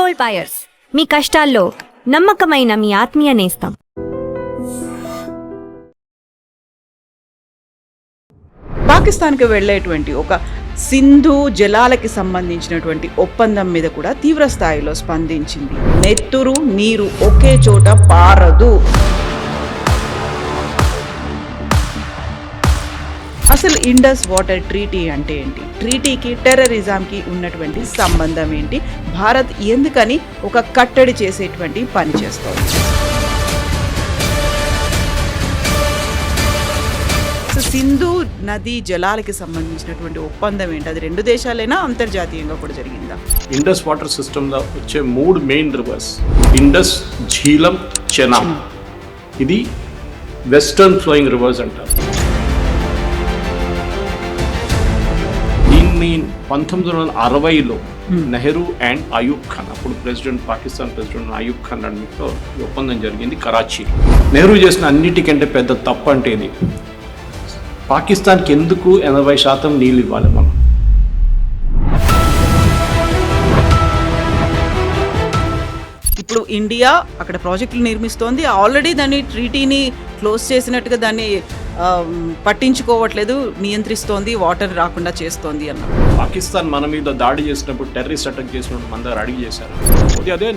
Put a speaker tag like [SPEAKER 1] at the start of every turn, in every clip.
[SPEAKER 1] Gold buyers, మీ కష్టాల్లో నమ్మకమైన మీ ఆత్మీయ నేస్తం.
[SPEAKER 2] పాకిస్తాన్కి వెళ్ళేటువంటి ఒక సింధు జలాలకి సంబంధించినటువంటి ఒప్పందం మీద కూడా తీవ్ర స్థాయిలో స్పందించింది. నెత్తురు నీరు ఒకే చోట పారదు. అసలు ఇండస్ వాటర్ ట్రీటీ అంటే ఏంటి? ట్రీటీకి టెర్రరిజంకి ఉన్నటువంటి సంబంధం ఏంటి? భారత్ ఎందుకని ఒక కట్టడి చేసేటువంటి పని చేస్తోంది? సింధు నది జలాలకి సంబంధించినటువంటి ఒప్పందం ఏంటి? అది రెండు దేశాలైనా అంతర్జాతీయంగా కూడా జరిగిందా?
[SPEAKER 3] ఇండస్ వాటర్ సిస్టంలో వచ్చే 3 మెయిన్ రివర్స్ ఇండస్, ఝీలం, చెనాబ్. ఇది వెస్టర్న్ ఫ్లోయింగ్ రివర్స్ అంటారు. దీన్ని 1960లో నెహ్రూ అండ్ అయూబ్ ఖాన్, అప్పుడు పాకిస్తాన్ ప్రెసిడెంట్ అయూబ్ ఖాన్ అన్నిటితో ఈ ఒప్పందం జరిగింది కరాచీ. నెహ్రూ చేసిన అన్నిటికంటే పెద్ద తప్పు అంటే ఇది, పాకిస్తాన్కి ఎందుకు 80% నీళ్ళు ఇవ్వాలి మనం?
[SPEAKER 2] ఇప్పుడు ఇండియా అక్కడ ప్రాజెక్టులు నిర్మిస్తోంది, ఆల్రెడీ దాన్ని ట్రీటీని క్లోజ్ చేసినట్టుగా దాన్ని పట్టించుకోవట్లేదు, నియంత్రిస్తోంది, వాటర్ రాకుండా చేస్తోంది అన్నారు.
[SPEAKER 3] పాకిస్తాన్ మన మీద దాడి చేసినప్పుడు, టెర్రరిస్ట్ అటాక్ చేసినప్పుడు మన దగ్గర అడిగి చేశారు. అదే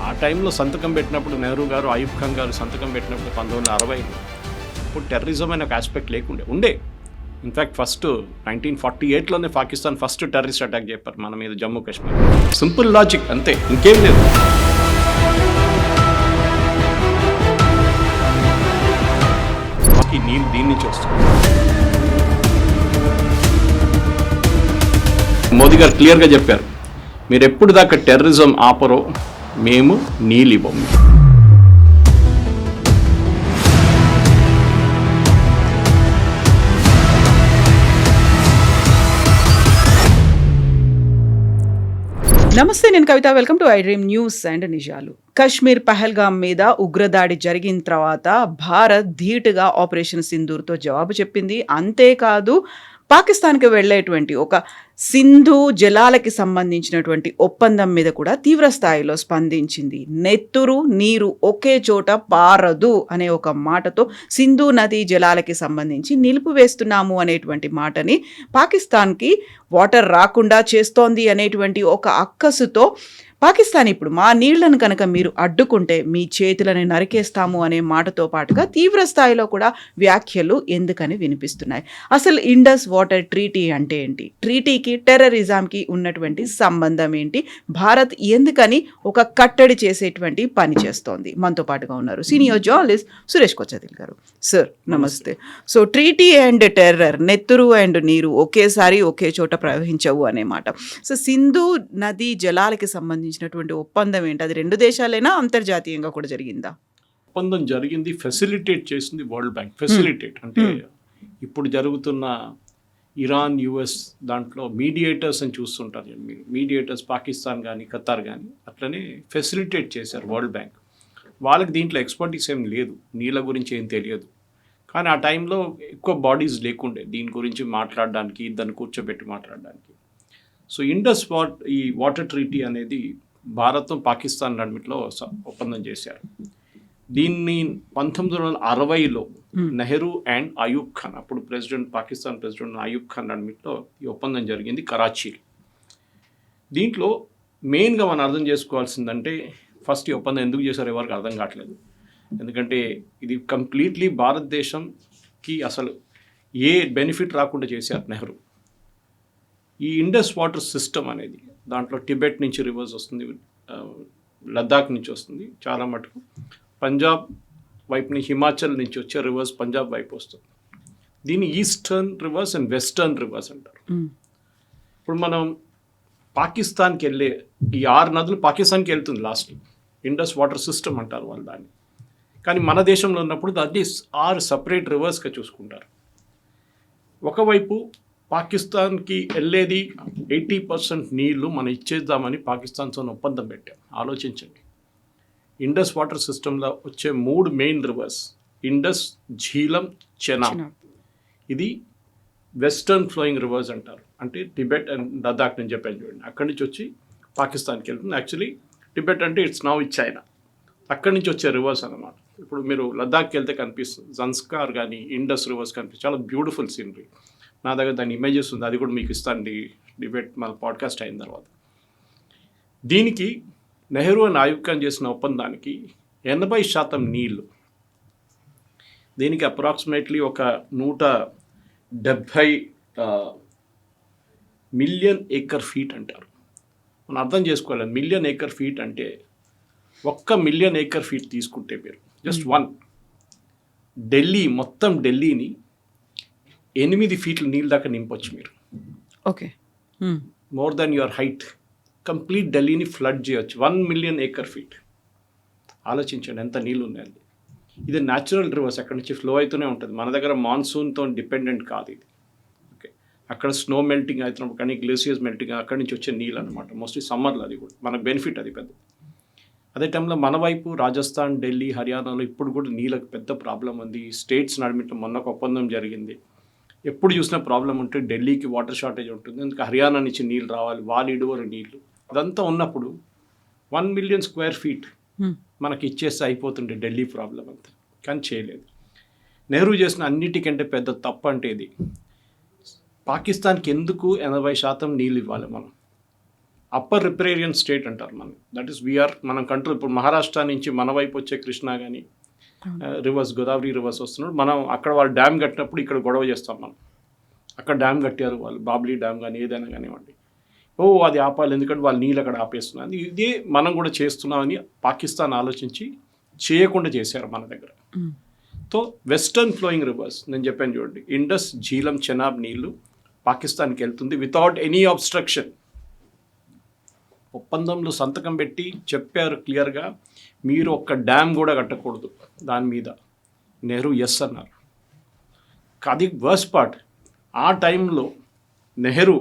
[SPEAKER 3] ఆ టైంలో సంతకం పెట్టినప్పుడు నెహ్రూ గారు, అయూబ్ ఖాన్ గారు సంతకం పెట్టినప్పుడు 1960లో ఇప్పుడు టెర్రరిజం అనే ఒక ఆస్పెక్ట్ ఉండే. ఇన్ఫ్యాక్ట్ ఫస్ట్ 1948లోనే పాకిస్తాన్ ఫస్ట్ టెర్రరిస్ట్ అటాక్ చెప్పారు మన మీద జమ్మూ కాశ్మీర్. సింపుల్ లాజిక్ అంతే, ఇంకేం లేదు. మాకు నీళ్ళు దీని నుంచి వస్తుంది. మోదీ గారు క్లియర్గా చెప్పారు, మీరు ఎప్పుడు దాకా టెర్రరిజం ఆపరో మేము నీళ్ళు ఇవ్వము.
[SPEAKER 2] నమస్తే, నేను Kavitha. Welcome to I dream news and నిజాలు. కశ్మీర్ పహల్గామ్ మీద ఉగ్రదాడి జరిగిన తర్వాత భారత్ ధీటుగా ఆపరేషన్ సింధూర్తో జవాబు చెప్పింది. అంతేకాదు, పాకిస్తాన్కి వెళ్ళేటువంటి ఒక సింధు జలాలకి సంబంధించినటువంటి ఒప్పందం మీద కూడా తీవ్ర స్థాయిలో స్పందించింది. నెత్తురు నీరు ఒకే చోట పారదు అనే ఒక మాటతో సింధు నది జలాలకి సంబంధించి నిలిపివేస్తున్నాము అనేటువంటి మాటని, పాకిస్తాన్కి వాటర్ రాకుండా చేస్తోంది అనేటువంటి ఒక అక్కసుతో పాకిస్తాన్ ఇప్పుడు మా నీళ్లను కనుక మీరు అడ్డుకుంటే మీ చేతులను నరికేస్తాము అనే మాటతో పాటుగా తీవ్ర స్థాయిలో కూడా వ్యాఖ్యలు ఎందుకని వినిపిస్తున్నాయి. అసలు ఇండస్ వాటర్ ట్రీటీ అంటే ఏంటి? ట్రీటీకి టెర్రరిజంకి ఉన్నటువంటి సంబంధం ఏంటి? భారత్ ఎందుకని ఒక కట్టడి చేసేటువంటి పని చేస్తోంది? మనతో పాటుగా ఉన్నారు సీనియర్ జర్నలిస్ట్ సురేష్ కొచ్చదిల్ గారు. సార్ నమస్తే. సో ట్రీటీ అండ్ టెర్రర్, నెత్తురు అండ్ నీరు ఒకేసారి ఒకే చోట ప్రవహించవు అనే మాట. సో సింధు నది జలాలకి సంబంధించినటువంటి ఒప్పందం ఏంటి? అది రెండు దేశాలైనా అంతర్జాతీయంగా కూడా జరిగిందా?
[SPEAKER 3] ఒప్పందం జరిగింది, ఫెసిలిటేట్ చేసింది వరల్డ్ బ్యాంక్. ఫెసిలిటేట్ అంటే ఇప్పుడు జరుగుతున్న ఇరాన్, యుఎస్ దాంట్లో మీడియేటర్స్ అని చూస్తుంటారు. మీడియేటర్స్ పాకిస్తాన్ కానీ ఖతార్ కానీ అట్లనే ఫెసిలిటేట్ చేశారు వరల్డ్ బ్యాంక్. వాళ్ళకి దీంట్లో ఎక్స్పర్టీస్ ఏం లేదు, నీళ్ళ గురించి ఏం తెలియదు. కానీ ఆ టైంలో ఎక్కువ బాడీస్ లేకుండే దీని గురించి మాట్లాడడానికి, దాన్ని కూర్చోబెట్టి మాట్లాడడానికి. సో ఇండస్ ఈ వాటర్ ట్రీటీ అనేది భారత్, పాకిస్తాన్ రెండిట్లో ఒప్పందం చేశారు. దీన్ని 1960లో నెహ్రూ అండ్ అయూబ్ ఖాన్, అప్పుడు పాకిస్తాన్ ప్రెసిడెంట్ అయూబ్ ఖాన్ రెండిట్లో ఈ ఒప్పందం జరిగింది కరాచీ. దీంట్లో మెయిన్గా మనం అర్థం చేసుకోవాల్సిందంటే, ఫస్ట్ ఈ ఒప్పందం ఎందుకు చేశారు ఎవరికి అర్థం కావట్లేదు. ఎందుకంటే ఇది కంప్లీట్లీ భారతదేశంకి అసలు ఏ బెనిఫిట్ రాకుండా చేశారు నెహ్రూ. ఈ ఇండస్ వాటర్ సిస్టమ్ అనేది దాంట్లో టిబెట్ నుంచి రివర్స్ వస్తుంది, లద్దాఖ్ నుంచి వస్తుంది, చాలా మటుకు పంజాబ్ వైపుని, హిమాచల్ నుంచి వచ్చే రివర్స్ పంజాబ్ వైపు వస్తుంది. దీన్ని eastern reverse and western reverse అంటారు. ఇప్పుడు మనం పాకిస్తాన్కి వెళ్ళే ఈ 6 నదులు పాకిస్తాన్కి వెళ్తుంది లాస్ట్, ఇండస్ వాటర్ సిస్టమ్ అంటారు వాళ్ళు దాన్ని. కానీ మన దేశంలో ఉన్నప్పుడు దాన్ని 6 సపరేట్ రివర్స్గా చూసుకుంటారు. ఒకవైపు పాకిస్తాన్కి వెళ్ళేది 80% నీళ్లు మనం ఇచ్చేద్దామని పాకిస్తాన్తో ఒప్పందం పెట్టాం. ఆలోచించండి, ఇండస్ వాటర్ సిస్టంలో వచ్చే 3 మెయిన్ రివర్స్ ఇండస్, ఝీలం, చెనాబ్. ఇది వెస్టర్న్ ఫ్లోయింగ్ రివర్స్ అంటారు. అంటే టిబెట్ అండ్ లద్దాఖ్ నుంచి చెప్పాను చూడండి, అక్కడి నుంచి వచ్చి పాకిస్తాన్కి వెళ్తుంది. యాక్చువల్లీ టిబెట్ అంటే ఇట్స్ నౌ ఇట్ చైనా. అక్కడి నుంచి వచ్చే రివర్స్ అనమాట. ఇప్పుడు మీరు లద్దాఖ్కి వెళ్తే కనిపిస్తుంది, జన్స్కార్ కానీ ఇండస్ రివర్స్ కనిపిస్తుంది, చాలా బ్యూటిఫుల్ సీనరీ. నా దగ్గర దాని ఇమేజెస్ ఉంది, అది కూడా మీకు ఇస్తాను డిబేట్ మన పాడ్కాస్ట్ అయిన తర్వాత. దీనికి నెహ్రూ అండ్ అయూబ్ ఖాన్ చేసిన ఒప్పందానికి 80% నీళ్లు, దీనికి అప్రాక్సిమేట్లీ ఒక 170 మిలియన్ ఏకర్ ఫీట్ అంటారు. మనం అర్థం చేసుకోవాలి, మిలియన్ ఏకర్ ఫీట్ అంటే 1 మిలియన్ ఏకర్ ఫీట్ తీసుకుంటే మీరు జస్ట్ ఢిల్లీ మొత్తం ఢిల్లీని 8 ఫీట్ల నీళ్ళ దాకా నింపొచ్చు మీరు.
[SPEAKER 2] Okay,
[SPEAKER 3] more than your height complete ఢిల్లీని ఫ్లడ్ చేయొచ్చు 1 మిలియన్ ఏకర్ ఫీట్. ఆలోచించండి ఎంత నీళ్ళు ఉన్నాయండి. ఇది న్యాచురల్ రివర్స్, అక్కడి నుంచి ఫ్లో అవుతూనే ఉంటుంది. మన దగ్గర మాన్సూన్తో డిపెండెంట్ కాదు ఇది. ఓకే, అక్కడ స్నో మెల్టింగ్ అవుతున్నప్పుడు కానీ గ్లేసియర్స్ మెల్టింగ్ అక్కడి నుంచి వచ్చే నీళ్ళు అనమాట. మోస్ట్లీ సమ్మర్లో అది కూడా మనకు బెనిఫిట్ అది పెద్ద. అదే టైంలో మన వైపు రాజస్థాన్, ఢిల్లీ, హర్యానాలో ఇప్పుడు కూడా నీళ్ళకి పెద్ద ప్రాబ్లం ఉంది. స్టేట్స్ నడిమిట్లో మొన్న ఒక ఒప్పందం జరిగింది. ఎప్పుడు చూసినా ప్రాబ్లం ఉంటే ఢిల్లీకి వాటర్ షార్టేజ్ ఉంటుంది, ఎందుకంటే హర్యానా నుంచి నీళ్ళు రావాలి, వాళ్ళు ఇడువరు నీళ్ళు. అదంతా ఉన్నప్పుడు 1 మిలియన్ స్క్వేర్ ఫీట్ మనకి ఇచ్చేస్తే అయిపోతుండే ఢిల్లీ ప్రాబ్లం అంతా. కానీ చేయలేదు. నెహ్రూ చేసిన అన్నిటికంటే పెద్ద తప్పు అంటే ఇది. పాకిస్తాన్కి ఎందుకు 80% నీళ్ళు ఇవ్వాలి మనం? అప్పర్ రిప్రేరియన్ స్టేట్ అంటారు మనం. దట్ ఈస్ వీఆర్ మనం కంట్రోల్. ఇప్పుడు మహారాష్ట్ర నుంచి మన వైపు వచ్చే కృష్ణా కానీ రివర్స్ గోదావరి రివర్స్ వస్తున్నాడు. మనం అక్కడ వాళ్ళు డ్యామ్ కట్టినప్పుడు ఇక్కడ గొడవ చేస్తాం మనం. అక్కడ డ్యామ్ కట్టారు వాళ్ళు, బాబ్లీ డ్యామ్ కానీ ఏదైనా కానివ్వండి, అది ఆపాలి ఎందుకంటే వాళ్ళు నీళ్ళు అక్కడ ఆపేస్తున్నారు. ఇదే మనం కూడా చేస్తున్నామని పాకిస్తాన్ ఆలోచించి చేయకుండా చేశారు మన దగ్గర. సో వెస్టర్న్ ఫ్లోయింగ్ రివర్స్ నేను చెప్పాను చూడండి, ఇండస్, ఝీలం, చెనాబ్ నీళ్లు పాకిస్తాన్కి వెళ్తుంది వితౌట్ ఎనీ అబ్స్ట్రక్షన్. ఒప్పందంలో సంతకం పెట్టి చెప్పారు క్లియర్గా, మీరు ఒక్క డ్యామ్ కూడా కట్టకూడదు దాని మీద. నెహ్రూ ఎస్ అన్నారు. అది వర్స్ట్ పార్ట్. ఆ టైంలో నెహ్రూ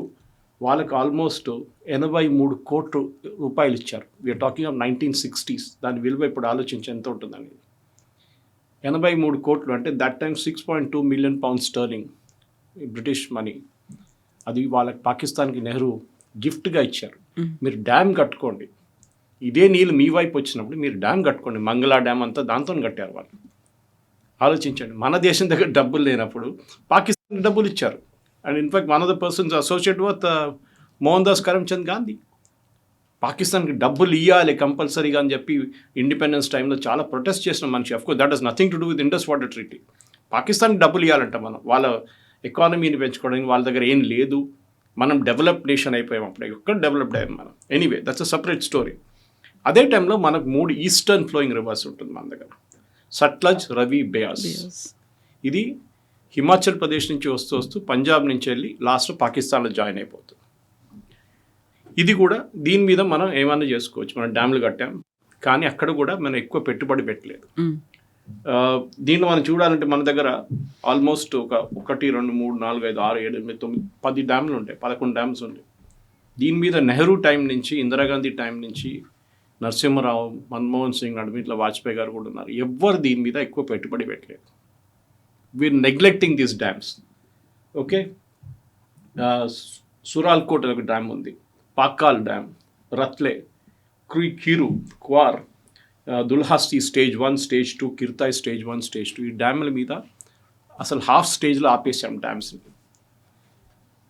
[SPEAKER 3] వాళ్ళకి ఆల్మోస్ట్ 83 కోట్ల రూపాయలు ఇచ్చారు. We are talking of 1960s. దాని విలువ ఇప్పుడు ఆలోచించి ఎంత ఉంటుందని. 83 కోట్లు అంటే that time 6.2 million pound sterling British money. అది వాళ్ళకి పాకిస్తాన్కి నెహ్రూ గిఫ్ట్గా ఇచ్చారు. మీరు డ్యామ్ కట్టుకోండి, ఇదే నీళ్ళు మీ వైపు వచ్చినప్పుడు మీరు డ్యామ్ కట్టుకోండి. మంగళా డ్యామ్ అంతా దాంతో కట్టారు వాళ్ళు. ఆలోచించండి, మన దేశం దగ్గర డబ్బులు లేనప్పుడు పాకిస్తాన్ డబ్బులు ఇచ్చారు. And in fact one of the persons associate with Mohan Das Karamchand Gandhi. పాకిస్తాన్కి డబ్బులు ఇవ్వాలి కంపల్సరీగా అని చెప్పి ఇండిపెండెన్స్ టైంలో చాలా ప్రొటెస్ట్ చేసిన మనిషి. Of course that has nothing to do with Indus water treaty. పాకిస్తాన్కి డబ్బులు ఇవ్వాలంట మనం, వాళ్ళ ఎకానమీని పెంచుకోవడానికి. వాళ్ళ దగ్గర ఏం లేదు, మనం డెవలప్డ్ నేషన్ అయిపోయాం అప్పుడు. ఎక్కడ డెవలప్డ్ అయ్యాం మనం. Anyway that's a separate story. అదే టైంలో మనకు 3 ఈస్టర్న్ ఫ్లోయింగ్ రివర్స్ ఉంటుంది మన దగ్గర. సట్లజ్, రవి, బయాస్. ఇది హిమాచల్ ప్రదేశ్ నుంచి వస్తూ వస్తూ పంజాబ్ నుంచి వెళ్ళి లాస్ట్ పాకిస్తాన్లో జాయిన్ అయిపోతుంది. ఇది కూడా దీని మీద మనం ఏమైనా చేసుకోవచ్చు. మనం డ్యామ్లు కట్టాం, కానీ అక్కడ కూడా మనం ఎక్కువ పెట్టుబడి పెట్టలేదు. దీన్ని మనం చూడాలంటే మన దగ్గర ఆల్మోస్ట్ ఒక 1, 2, 3, 4, 5, 6, 7, 8, 9, 10 డ్యామ్లు ఉంటాయి, 11 డ్యామ్స్ ఉంటాయి. దీని మీద నెహ్రూ టైం నుంచి, ఇందిరాగాంధీ టైం నుంచి, నరసింహరావు, మన్మోహన్ సింగ్, నడుమిట్ల వాజ్పేయి గారు కూడా ఉన్నారు. ఎవ్వరు దీని మీద ఎక్కువ పెట్టుబడి పెట్టలేదు. We are neglecting these dams. Okay, Suralkot ఒక డ్యామ్ ఉంది, Pakal dam, Ratle, Kiru, Kwar, Dulhasti stage 1, stage 2, Kirthai stage 1, stage 2. ఈ డ్యామ్ల మీద అసలు హాఫ్ స్టేజ్లో ఆపేసాం డ్యామ్స్ని.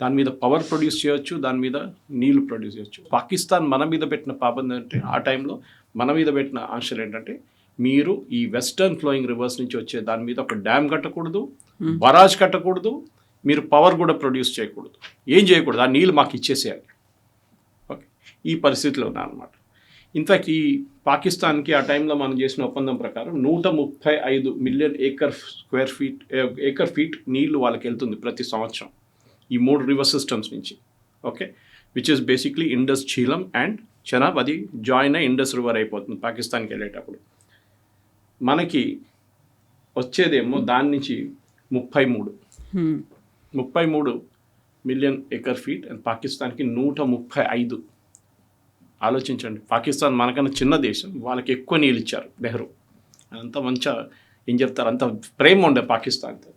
[SPEAKER 3] దాని మీద పవర్ ప్రొడ్యూస్ చేయొచ్చు, దాని మీద నీళ్లు ప్రొడ్యూస్ చేయొచ్చు. పాకిస్తాన్ మన మీద పెట్టిన పాబంది అంటే, ఆ టైంలో మన మీద పెట్టిన ఆంక్షలు ఏంటంటే, మీరు ఈ వెస్టర్న్ ఫ్లోయింగ్ రివర్స్ నుంచి వచ్చే దాని మీద ఒక డ్యామ్ కట్టకూడదు, బరాజ్ కట్టకూడదు, మీరు పవర్ కూడా ప్రొడ్యూస్ చేయకూడదు, ఏం చేయకూడదు, ఆ నీళ్ళు మాకు ఇచ్చేసేయాలి. ఓకే, ఈ పరిస్థితిలో ఉన్నారన్నమాట. ఇన్ఫ్యాక్ట్ ఈ పాకిస్తాన్కి ఆ టైంలో మనం చేసిన ఒప్పందం ప్రకారం 135 మిలియన్ ఏకర్ ఫీట్ నీళ్లు వాళ్ళకి వెళ్తుంది ప్రతి సంవత్సరం ఈ 3 రివర్ సిస్టమ్స్ నుంచి. Okay, which is basically Indus, Jhelum and Chenab. అది జాయిన్ అయ్యి ఇండస్ రివర్ అయిపోతుంది పాకిస్తాన్కి వెళ్ళేటప్పుడు. మనకి వచ్చేదేమో దాని నుంచి 33 మిలియన్ ఏకర్ ఫీట్ అండ్ పాకిస్తాన్కి 135. ఆలోచించండి, పాకిస్తాన్ మనకన్నా చిన్న దేశం, వాళ్ళకి ఎక్కువ నీళ్ళు ఇచ్చారు నెహ్రూ. అంత మంచిగా ఏం చెప్తారు, అంత ప్రేమ ఉండే పాకిస్తాన్తో.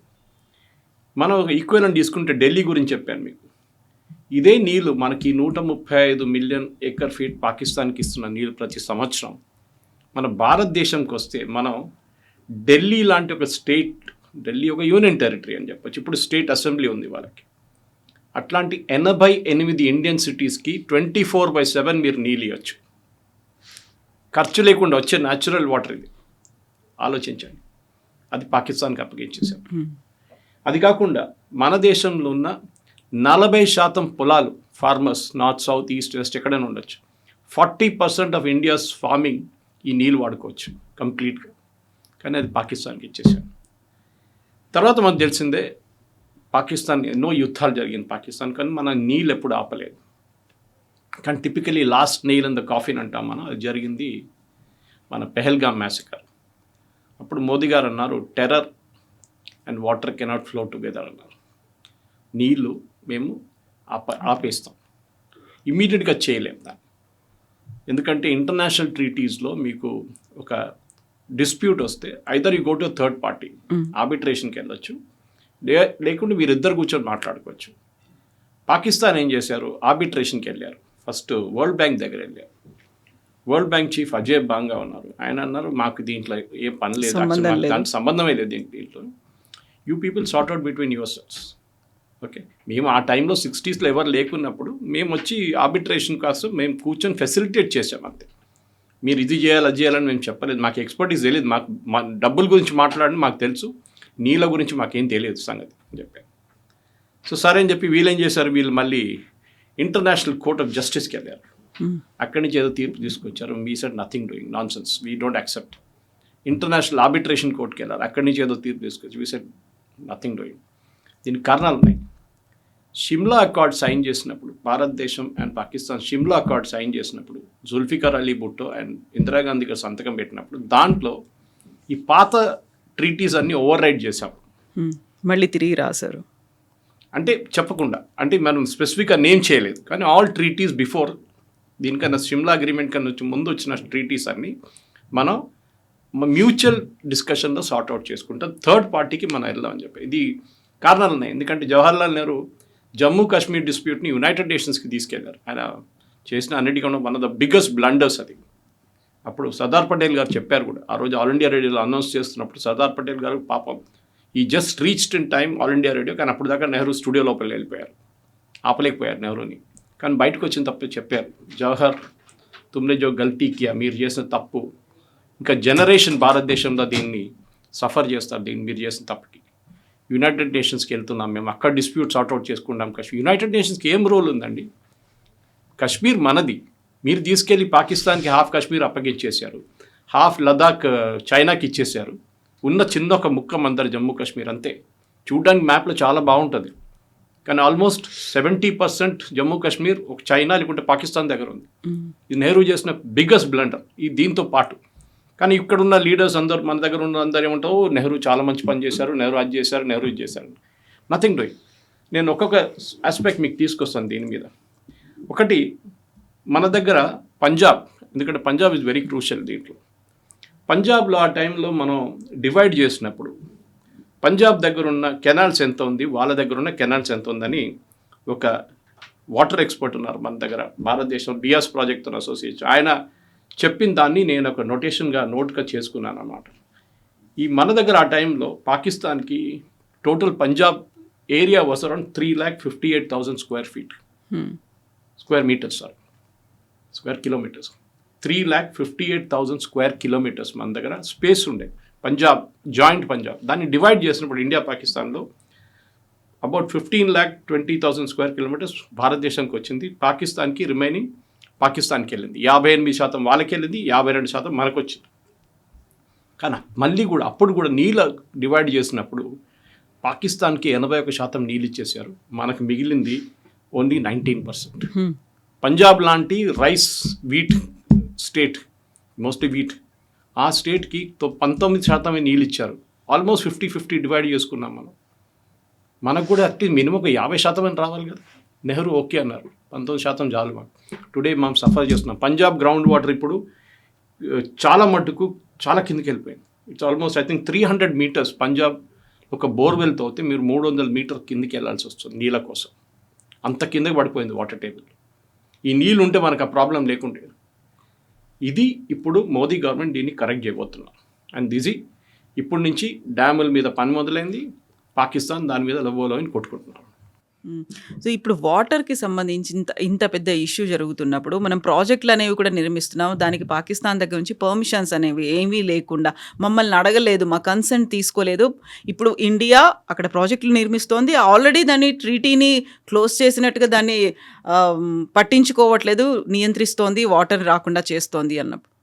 [SPEAKER 3] మనం ఒక ఈక్వెలెంట్ తీసుకుంటే ఢిల్లీ గురించి చెప్పాను మీకు. ఇదే నీళ్ళు మనకి 135 మిలియన్ ఎకర్ ఫీట్ పాకిస్తాన్కి ఇస్తున్న నీళ్ళు ప్రతి సంవత్సరం మన భారతదేశంకి వస్తే మనం ఢిల్లీ లాంటి ఒక స్టేట్, ఢిల్లీ ఒక యూనియన్ టెరిటరీ అని చెప్పొచ్చు, ఇప్పుడు స్టేట్ అసెంబ్లీ ఉంది వాళ్ళకి. అట్లాంటి 88 ఇండియన్ సిటీస్కి 24/7 మీరు నీళ్ళు ఇవ్వచ్చు, ఖర్చు లేకుండా వచ్చే న్యాచురల్ వాటర్. ఇది ఆలోచించండి, అది పాకిస్తాన్కి అప్పగించేసాం. అది కాకుండా మన దేశంలో ఉన్న 40% పొలాలు, farmers north south east west ఎక్కడైనా ఉండొచ్చు, 40% ఆఫ్ ఇండియాస్ ఫార్మింగ్ ఈ నీళ్ళు వాడుకోవచ్చు కంప్లీట్గా. కానీ అది పాకిస్తాన్కి ఇచ్చేసాం. తర్వాత మనకు తెలిసిందే పాకిస్తాన్ ఎన్నో యుద్ధాలు జరిగింది పాకిస్తాన్, కానీ మన నీళ్ళు ఎప్పుడు ఆపలేదు. కానీ typically last nail in the coffin అంటాం మనం, అది జరిగింది మన పెహల్గామ్ మ్యాసకర్. అప్పుడు మోదీ గారు అన్నారు, terror and water cannot flow together అన్నారు. నీళ్ళు మేము ఆపేస్తాం, ఇమ్మీడియట్గా చేయలేం దాన్ని. ఎందుకంటే ఇంటర్నేషనల్ ట్రీటీస్లో మీకు ఒక డిస్ప్యూట్ వస్తే either you go to third party, ఆర్బిట్రేషన్కి వెళ్ళొచ్చు, లేకుంటే వీరిద్దరు కూర్చొని మాట్లాడుకోవచ్చు. పాకిస్తాన్ ఏం చేశారు, ఆర్బిట్రేషన్కి వెళ్ళారు. ఫస్ట్ వరల్డ్ బ్యాంక్ దగ్గర వెళ్ళారు. వరల్డ్ బ్యాంక్ చీఫ్ అజయ్ బాంగా ఉన్నారు. ఆయన అన్నారు, మాకు దీంట్లో ఏ పని లేదు, దానికి సంబంధమే లేదు దీంట్లో, you people sort out between your cells. Okay, మేము ఆ టైంలో 60sలో ఎవరు లేకున్నప్పుడు మేము వచ్చి ఆర్బిట్రేషన్ కోసం మేము కూర్చొని ఫెసిలిటేట్ చేసాం అంతే. మీరు ఇది చేయాలి అది చేయాలని మేము చెప్పలేదు, మాకు ఎక్స్పర్టీస్ తెలియదు, మాకు మా డబ్బుల గురించి మాట్లాడని మాకు తెలుసు, నీళ్ళ గురించి మాకేం తెలియదు సంగతి అని చెప్పారు. సో సరే అని చెప్పి వీళ్ళు ఏం చేశారు, వీళ్ళు మళ్ళీ ఇంటర్నేషనల్ కోర్ట్ ఆఫ్ జస్టిస్కి వెళ్ళారు. అక్కడి నుంచి ఏదో తీర్పు తీసుకొచ్చారు, we said nothing doing, nonsense, we don't accept. International arbitration కోర్ట్కి వెళ్ళారు, అక్కడి నుంచి ఏదో తీర్పు తీసుకొచ్చి వీ సెడ్ నథింగ్ డూయింగ్. దీనికి కారణాలు ఉన్నాయి. షిమ్లా అకార్డ్ సైన్ చేసినప్పుడు, భారతదేశం and Pakistan Shimla accord sign చేసినప్పుడు, జుల్ఫికర్ అలీ భుట్టో అండ్ ఇందిరాగాంధీ గారు సంతకం పెట్టినప్పుడు దాంట్లో ఈ పాత ట్రీటీస్ అన్నీ ఓవర్ రైడ్ చేశాం,
[SPEAKER 2] మళ్ళీ తిరిగి రాశారు.
[SPEAKER 3] అంటే చెప్పకుండా, అంటే మనం స్పెసిఫిక్గా నేమ్ చేయలేదు, కానీ ఆల్ ట్రీటీస్ బిఫోర్ దీనికన్నా షిమ్లా అగ్రిమెంట్ కన్నా ముందు వచ్చిన ట్రీటీస్ అన్నీ మనం మ్యూచువల్ డిస్కషన్లో సార్ట్ అవుట్ చేసుకుంటాం, థర్డ్ పార్టీకి మనం వెళ్దామని చెప్పి. ఇది కారణాలు ఉన్నాయి. ఎందుకంటే జవహర్లాల్ నెహ్రూ జమ్మూ కాశ్మీర్ డిస్ప్యూట్ని యునైటెడ్ నేషన్స్కి తీసుకెళ్లారు. ఆయన చేసిన అన్నిటికన్నా one of the biggest blunders అది. అప్పుడు సర్దార్ పటేల్ గారు చెప్పారు కూడా, ఆ రోజు ఆల్ ఇండియా రేడియోలో అనౌన్స్ చేస్తున్నప్పుడు సర్దార్ పటేల్ గారు పాపం ఈ just reached in time all India radio, కానీ అప్పుడు దాకా నెహ్రూ స్టూడియో లోపల వెళ్ళిపోయారు, ఆపలేకపోయారు నెహ్రూని. కానీ బయటకు వచ్చిన తప్పు చెప్పారు, జవహర్ తుమ్నే జో గల్తీ కియా, మీరు చేసిన తప్పు ఇంకా జనరేషన్ భారతదేశంలో దీన్ని సఫర్ చేస్తారు, దీన్ని మీరు చేసిన తప్పుకి. యునైటెడ్ నేషన్స్కి వెళ్తున్నాం మేము, అక్కడ డిస్ప్యూట్ సార్ట్అవుట్ చేసుకుంటాం. యునైటెడ్ నేషన్స్కి ఏం రోల్ ఉందండి? కశ్మీర్ మనది, మీరు తీసుకెళ్ళి పాకిస్తాన్కి హాఫ్ కశ్మీర్ అప్పగించేశారు, హాఫ్ లదాఖ్ చైనాకి ఇచ్చేశారు, ఉన్న చిన్న ఒక ముక్క మందరు జమ్మూ కాశ్మీర్ అంతే. చూడడానికి మ్యాప్లో చాలా బాగుంటుంది, కానీ ఆల్మోస్ట్ 70% జమ్మూ కాశ్మీర్ ఒక చైనా లేకుంటే పాకిస్తాన్ దగ్గర ఉంది. ఇది నెహ్రూ చేసిన బిగ్గెస్ట్ బ్లండర్ ఈ దీంతో పాటు. కానీ ఇక్కడున్న లీడర్స్ అందరూ, మన దగ్గర ఉన్న అందరూ ఏమంటావు, నెహ్రూ చాలా మంచి పని చేశారు, నెహ్రూ అది చేశారు, నెహ్రూ ఇది చేశారు. Nothing doing. నేను ఒక్కొక్క ఆస్పెక్ట్ మీకు తీసుకొస్తాను దీని మీద. ఒకటి, మన దగ్గర పంజాబ్, ఎందుకంటే పంజాబ్ ఇస్ వెరీ క్రూషియల్ దీంట్లో. పంజాబ్లో ఆ టైంలో మనం డివైడ్ చేసినప్పుడు పంజాబ్ దగ్గర ఉన్న కెనాల్స్ ఎంత ఉంది, వాళ్ళ దగ్గర ఉన్న కెనాల్స్ ఎంత ఉందని ఒక వాటర్ ఎక్స్పర్ట్ ఉన్నారు మన దగ్గర, భారతదేశం బియాస్ ప్రాజెక్ట్తో అసోసియేషన్, ఆయన చెప్పిన దాన్ని నేను ఒక నోట్గా చేసుకున్నాను అన్నమాట. ఈ మన దగ్గర ఆ టైంలో పాకిస్తాన్కి total Punjab area was around 3,58,000 square meters, square kilometers, 3,58,000 square kilometers మన దగ్గర స్పేస్ ఉండే పంజాబ్, జాయింట్ పంజాబ్. దాన్ని డివైడ్ చేసినప్పుడు ఇండియా పాకిస్తాన్లో అబౌట్ 15,20,000 స్క్వేర్ కిలోమీటర్స్ భారతదేశానికి వచ్చింది, పాకిస్తాన్కి రిమైనింగ్ పాకిస్తాన్కి వెళ్ళింది. 58% వాళ్ళకి వెళ్ళింది, 52% మనకు వచ్చింది. కానీ మళ్ళీ కూడా అప్పుడు కూడా నీళ్ళ డివైడ్ చేసినప్పుడు పాకిస్తాన్కి 81% నీళ్ళు ఇచ్చేసారు, మనకు మిగిలింది ఓన్లీ 19%. పంజాబ్ లాంటి rice wheat state, mostly wheat, ఆ స్టేట్కి 19% నీళ్ళు ఇచ్చారు. ఆల్మోస్ట్ 50-50 డివైడ్ చేసుకున్నాం మనం. మనకు కూడా అట్లీస్ట్ మినిమం ఒక 50% రావాలి కదా. నెహ్రూ ఓకే అన్నారు, 19% చాలు మాకు. టుడే మనం సఫర్ చేస్తున్నాం. పంజాబ్ గ్రౌండ్ వాటర్ ఇప్పుడు చాలా మట్టుకు చాలా కిందకి వెళ్ళిపోయింది. It's almost I think 300 meters Punjab ఒక బోర్వెల్తో అయితే మీరు 300 meters కిందికి వెళ్ళాల్సి వస్తుంది నీళ్ళ కోసం. అంత కిందకి పడిపోయింది వాటర్ టేబుల్. ఈ నీళ్ళు ఉంటే మనకు ఆ ప్రాబ్లం లేకుండే. ఇది ఇప్పుడు మోదీ గవర్నమెంట్ దీన్ని కరెక్ట్ చేయబోతున్నారు. అండ్ ఇప్పటి నుంచి డ్యాముల మీద పని మొదలైంది. పాకిస్తాన్ దాని మీద లవ్వోలోని కొట్టుకుంటున్నారు.
[SPEAKER 2] సో ఇప్పుడు వాటర్కి సంబంధించి ఇంత పెద్ద ఇష్యూ జరుగుతున్నప్పుడు మనం ప్రాజెక్టులు అనేవి కూడా నిర్మిస్తున్నాం. దానికి పాకిస్తాన్ దగ్గర నుంచి పర్మిషన్స్ అనేవి ఏమీ లేకుండా, మమ్మల్ని అడగలేదు, మా కన్సెంట్ తీసుకోలేదు. ఇప్పుడు ఇండియా అక్కడ ప్రాజెక్టులు నిర్మిస్తోంది. ఆల్రెడీ దాన్ని ట్రీటీని క్లోజ్ చేసినట్టుగా దాన్ని పట్టించుకోవట్లేదు, నియంత్రిస్తోంది, వాటర్ రాకుండా చేస్తోంది అన్నప్పుడు.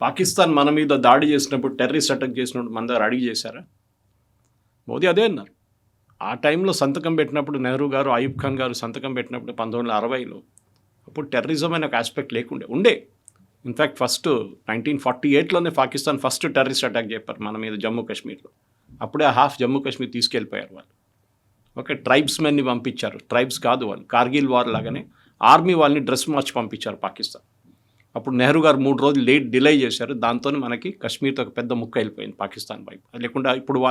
[SPEAKER 3] పాకిస్తాన్ మన మీద దాడి చేసినప్పుడు, టెర్రరిస్ట్ అటాక్ చేసినప్పుడు మన దగ్గర అడిగి చేశారా? మోదీ అదే అన్నారు. ఆ టైంలో సంతకం పెట్టినప్పుడు నెహ్రూ గారు, అయూబ్ ఖాన్ గారు సంతకం పెట్టినప్పుడు 1960లో అప్పుడు టెర్రరిజం అనే ఒక ఆస్పెక్ట్ ఉండే. ఇన్ఫ్యాక్ట్ ఫస్ట్ 1948లోనే పాకిస్తాన్ ఫస్ట్ టెర్రరిస్ట్ అటాక్ చెప్పారు మన మీద జమ్మూ కాశ్మీర్లో. అప్పుడే హాఫ్ జమ్మూ కాశ్మీర్ తీసుకెళ్ళిపోయారు వాళ్ళు. ఓకే, ట్రైబ్స్మెన్ని పంపించారు. ట్రైబ్స్ కాదు వాళ్ళు, కార్గిల్ వార్ లాగానే ఆర్మీ వాళ్ళని డ్రెస్ మార్చి పంపించారు పాకిస్తాన్. అప్పుడు నెహ్రూ గారు 3 రోజులు డిలే చేశారు. దాంతో మనకి కాశ్మీర్తో ఒక పెద్ద ముక్క వెళ్ళిపోయింది పాకిస్తాన్ వైపు. లేకుండా ఇప్పుడు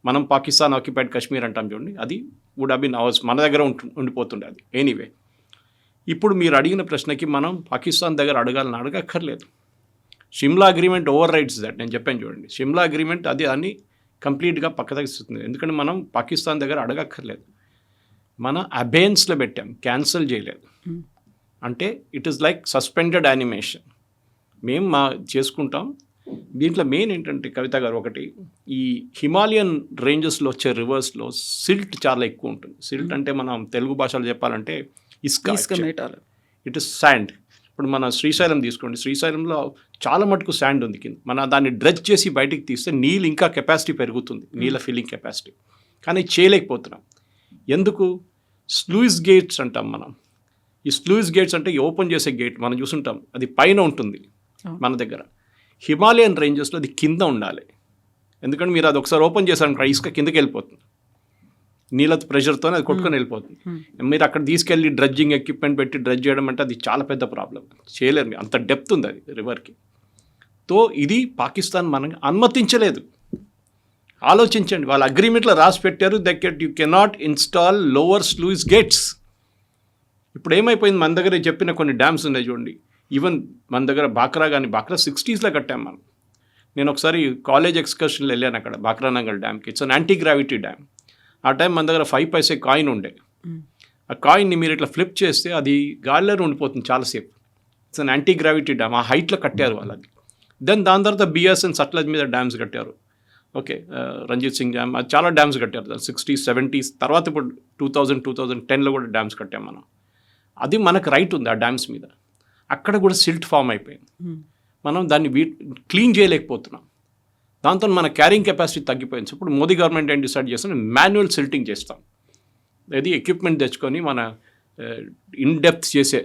[SPEAKER 3] మనం పాకిస్తాన్ ఆక్యుపైడ్ కాశ్మీర్ అంటాం చూడండి, అది వుడ్ హ్యావ్ బీన్ అవర్స్, మన దగ్గర ఉండిపోతుండే అది. ఎనీవే, ఇప్పుడు మీరు అడిగిన ప్రశ్నకి మనం పాకిస్తాన్ దగ్గర అడగక్కర్లేదు. Shimla agreement override that. నేను చెప్పాను చూడండి, షిమ్లా అగ్రిమెంట్ అది అన్ని కంప్లీట్గా పక్కదగిస్తుంది. ఎందుకంటే మనం పాకిస్తాన్ దగ్గర అడగక్కర్లేదు. మన అబేన్స్లో పెట్టాం, క్యాన్సిల్ చేయలేదు. అంటే it is like suspended animation. మేము చేసుకుంటాం. దీంట్లో మెయిన్ ఏంటంటే కవిత గారు, ఒకటి ఈ హిమాలయన్ రేంజెస్లో వచ్చే రివర్స్లో సిల్ట్ చాలా ఎక్కువ ఉంటుంది. సిల్ట్ అంటే మనం తెలుగు భాషలో చెప్పాలంటే ఇసుక
[SPEAKER 2] మేటాలు.
[SPEAKER 3] It is sand. ఇప్పుడు మన శ్రీశైలం తీసుకోండి, శ్రీశైలంలో చాలా మటుకు శాండ్ ఉంది కింద. మన దాన్ని డ్రెజ్ చేసి బయటికి తీస్తే నీళ్ళు ఇంకా కెపాసిటీ పెరుగుతుంది, నీళ్ళ ఫిల్లింగ్ కెపాసిటీ. కానీ చేయలేకపోతున్నాం. ఎందుకు? స్లూయిస్ గేట్స్ అంటాం మనం. ఈ స్లూయిస్ గేట్స్ అంటే ఓపెన్ చేసే గేట్ మనం చూసుంటాం, అది పైన ఉంటుంది మన దగ్గర. హిమాలయన్ రేంజెస్లో అది కింద ఉండాలి. ఎందుకంటే మీరు అది ఒకసారి ఓపెన్ చేశారనుకో, ఇసుక కిందకి వెళ్ళిపోతుంది, నీళ్ళ ప్రెషర్తోనే అది కొట్టుకొని వెళ్ళిపోతుంది. మీరు అక్కడ తీసుకెళ్ళి డ్రెడ్జింగ్ ఎక్విప్మెంట్ పెట్టి డ్రెడ్జ్ చేయడం అంటే అది చాలా పెద్ద ప్రాబ్లం, చేయలేరు. అంత డెప్త్ ఉంది అది రివర్కి. తో ఇది పాకిస్తాన్ మనకి అనుమతించలేదు. ఆలోచించండి, వాళ్ళ అగ్రిమెంట్లో రాసి పెట్టారు, you cannot install lower sluice gates. ఇప్పుడు ఏమైపోయింది, మన దగ్గర చెప్పిన కొన్ని డ్యామ్స్ ఉన్నాయి చూడండి. ఈవెన్ మన దగ్గర బాక్రా 60s కట్టాం మనం. నేను ఒకసారి కాలేజ్ ఎక్స్కర్షన్లో వెళ్ళాను అక్కడ Bhakra Nangal డ్యామ్కి. It's an anti gravity dam. ఆ టైం మన దగ్గర 5 పైసే కాయిన్ ఉండే. ఆ కాయిన్ని మీరు ఇట్లా ఫ్లిప్ చేస్తే అది గాలిలోనే ఉండిపోతుంది చాలాసేపు. It's an anti gravity dam. ఆ హైట్లో కట్టారు వాళ్ళది. దాని తర్వాత బిఎస్ఎన్ సట్లజ్ మీద డ్యామ్స్ కట్టారు. ఓకే, రంజిత్ సింగ్ డ్యామ్, అది చాలా డ్యామ్స్ కట్టారు 60s 70s. తర్వాత ఇప్పుడు 2010లో కూడా డ్యామ్స్ కట్టాం మనం. అది మనకు రైట్ ఉంది ఆ డ్యామ్స్ మీద. అక్కడ కూడా సిల్ట్ ఫామ్ అయిపోయింది. మనం దాన్ని క్లీన్ చేయలేకపోతున్నాం. దాంతో మన క్యారింగ్ కెపాసిటీ తగ్గిపోయింది. ఇప్పుడు మోదీ గవర్నమెంట్ ఏం డిసైడ్ చేస్తాం, మాన్యువల్ సిల్టింగ్ చేస్తాం. అది ఎక్విప్మెంట్ తెచ్చుకొని మన ఇన్ డెప్త్ చేసే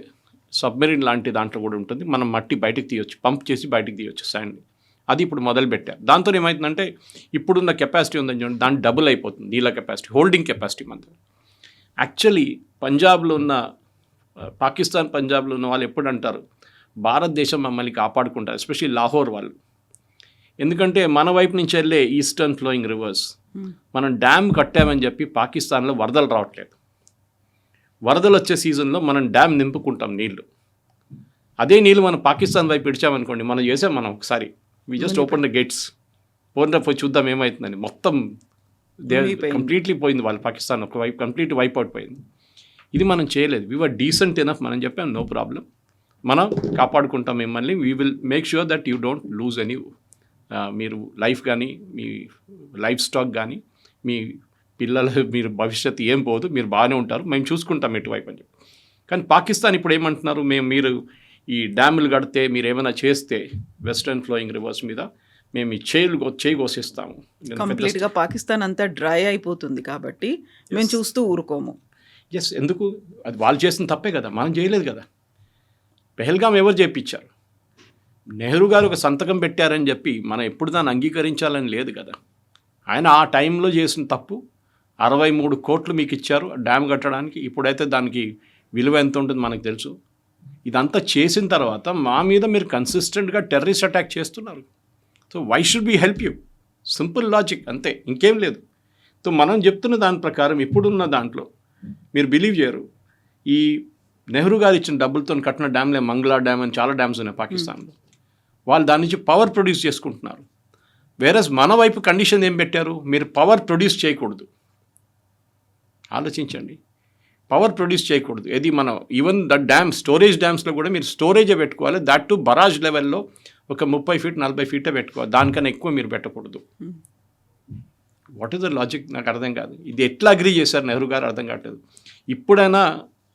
[SPEAKER 3] సబ్మెరీన్ లాంటి దాంట్లో కూడా ఉంటుంది. మనం మట్టి బయటకు తీయొచ్చు, పంప్ చేసి బయటకు తీయొచ్చు శాండ్. అది ఇప్పుడు మొదలుపెట్టారు. దాంతో ఏమవుతుందంటే ఇప్పుడున్న కెపాసిటీ ఉందని చూడండి, దాని డబుల్ అయిపోతుంది నీళ్ళ కెపాసిటీ, హోల్డింగ్ కెపాసిటీ మన. యాక్చువల్లీ పంజాబ్లో ఉన్న పాకిస్తాన్ పంజాబ్లో ఉన్న వాళ్ళు ఎప్పుడు అంటారు, భారతదేశం మమ్మల్ని కాపాడుకుంటారు, ఎస్పెషల్లీ లాహోర్ వాళ్ళు. ఎందుకంటే మన వైపు నుంచి వెళ్ళే ఈస్టర్న్ ఫ్లోయింగ్ రివర్స్, మనం డ్యామ్ కట్టామని చెప్పి పాకిస్తాన్లో వరదలు రావట్లేదు. వరదలు వచ్చే సీజన్లో మనం డ్యామ్ నింపుకుంటాం నీళ్లు. అదే నీళ్ళు మనం పాకిస్తాన్ వైపు ఇడిచామనుకోండి, మనం చేసాం. మనం ఒకసారి we just open the gates, పోయి చూద్దాం ఏమవుతుందని. మొత్తం కంప్లీట్లీ పోయింది వాళ్ళు, పాకిస్తాన్ ఒక వైపు కంప్లీట్ వైప్ అవుట్ పోయింది. ఇది మనం చేయలేదు. We were decent enough. మనం చెప్పాం నో ప్రాబ్లం, మనం కాపాడుకుంటాం మిమ్మల్ని. We will make sure that you don't lose any, మీరు లైఫ్ కానీ మీ లైఫ్ స్టాక్ కానీ మీ మీరు భవిష్యత్తు ఏం పోదు, మీరు బాగానే ఉంటారు, మేము చూసుకుంటాం ఎటువైపు అని చెప్పి. కానీ పాకిస్తాన్ ఇప్పుడు ఏమంటున్నారు, మీరు ఈ డ్యాములు కడితే, మీరు ఏమైనా చేస్తే వెస్టర్న్ ఫ్లోయింగ్ రివర్స్ మీద మేము ఈ చేయి కోసిస్తాము.
[SPEAKER 2] కంప్లీట్గా పాకిస్తాన్ అంతా డ్రై అయిపోతుంది కాబట్టి మేము చూస్తూ ఊరుకోము.
[SPEAKER 3] ఎస్, ఎందుకు? అది వాళ్ళు చేసిన తప్పే కదా, మనం చేయలేదు కదా. పెహల్గాం ఎవరు చేయించారు? నెహ్రూ గారు ఒక సంతకం పెట్టారని చెప్పి మనం ఎప్పుడు దాన్ని అంగీకరించాలని లేదు కదా. ఆయన ఆ టైంలో చేసిన తప్పు. 63 కోట్లు మీకు ఇచ్చారు డ్యామ్ కట్టడానికి. ఇప్పుడైతే దానికి విలువ ఎంత ఉంటుంది మనకు తెలుసు. ఇదంతా చేసిన తర్వాత మా మీద మీరు కన్సిస్టెంట్గా టెర్రరిస్ట్ అటాక్ చేస్తున్నారు. So why should be help you? Simple logic, అంతే, ఇంకేం లేదు. సో మనం చెప్తున్న దాని ప్రకారం ఇప్పుడున్న దాంట్లో మీరు బిలీవ్ చేయరు, ఈ నెహ్రూ గారు ఇచ్చిన డబ్బులతో కట్టిన డ్యామ్లే మంగళా డ్యామ్ అని చాలా డ్యామ్స్ ఉన్నాయి పాకిస్తాన్లో. వాళ్ళు దాని నుంచి పవర్ ప్రొడ్యూస్ చేసుకుంటున్నారు. వేరస్ మన వైపు కండిషన్ ఏం పెట్టారు, మీరు పవర్ ప్రొడ్యూస్ చేయకూడదు. ఆలోచించండి, పవర్ ప్రొడ్యూస్ చేయకూడదు. ఇది మనం ఈవెన్ ద డ్యామ్ స్టోరేజ్ డ్యామ్స్లో కూడా మీరు స్టోరేజే పెట్టుకోవాలి. దట్ టు బరాజ్ లెవెల్లో ఒక 30 ఫీట్ 40 ఫీటే పెట్టుకోవాలి, దానికన్నా ఎక్కువ మీరు పెట్టకూడదు. వాట్ ఈస్ ద లాజిక్ నాకు అర్థం కాదు. ఇది ఎట్లా అగ్రీ చేశారు నెహ్రూ గారు అర్థం కావట్లేదు. ఇప్పుడైనా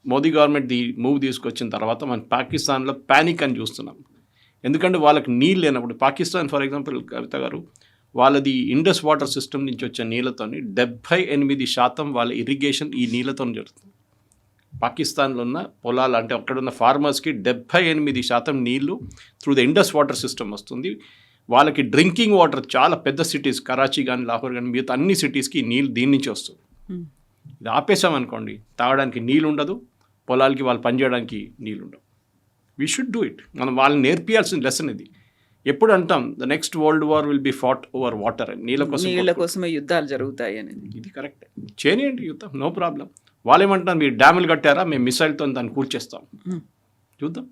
[SPEAKER 3] మోదీ గవర్నమెంట్ మూవ్ తీసుకొచ్చిన తర్వాత మనం పాకిస్తాన్లో ప్యానిక్ అని చూస్తున్నాం. ఎందుకంటే వాళ్ళకి నీళ్ళు లేనప్పుడు పాకిస్తాన్ ఫర్ ఎగ్జాంపుల్ కవిత గారు వాళ్ళది ఇండస్ వాటర్ సిస్టమ్ నుంచి వచ్చే నీళ్ళతో 78% వాళ్ళ ఇరిగేషన్ ఈ నీళ్ళతో జరుగుతుంది. పాకిస్తాన్లో ఉన్న పొలాలు అంటే అక్కడున్న ఫార్మర్స్కి 78% నీళ్లు through the Indus water system వస్తుంది. వాళ్ళకి డ్రింకింగ్ వాటర్ చాలా పెద్ద సిటీస్ కరాచీ కానీ లాహోర్ కానీ మిగతా అన్ని సిటీస్కి నీళ్ళు దీని నుంచి వస్తుంది. ఇది ఆపేసామనుకోండి, తాగడానికి నీళ్ళు ఉండదు, పొలాలకి వాళ్ళు పనిచేయడానికి నీళ్ళు ఉండవు. We should do it. మనం వాళ్ళని నేర్పియాల్సిన లెసన్ ఇది. ఎప్పుడు అంటాం the next world war will be fought over water, నీళ్ళ కోసమే
[SPEAKER 2] యుద్ధాలు జరుగుతాయి అనేది.
[SPEAKER 3] ఇది కరెక్ట్, చేయనియండి యుద్ధం, నో ప్రాబ్లం. వాళ్ళు ఏమంటున్నారు, మీరు డ్యాములు కట్టారా, మేము మిసైల్తో దాన్ని కూర్చేస్తాం, చూద్దాం.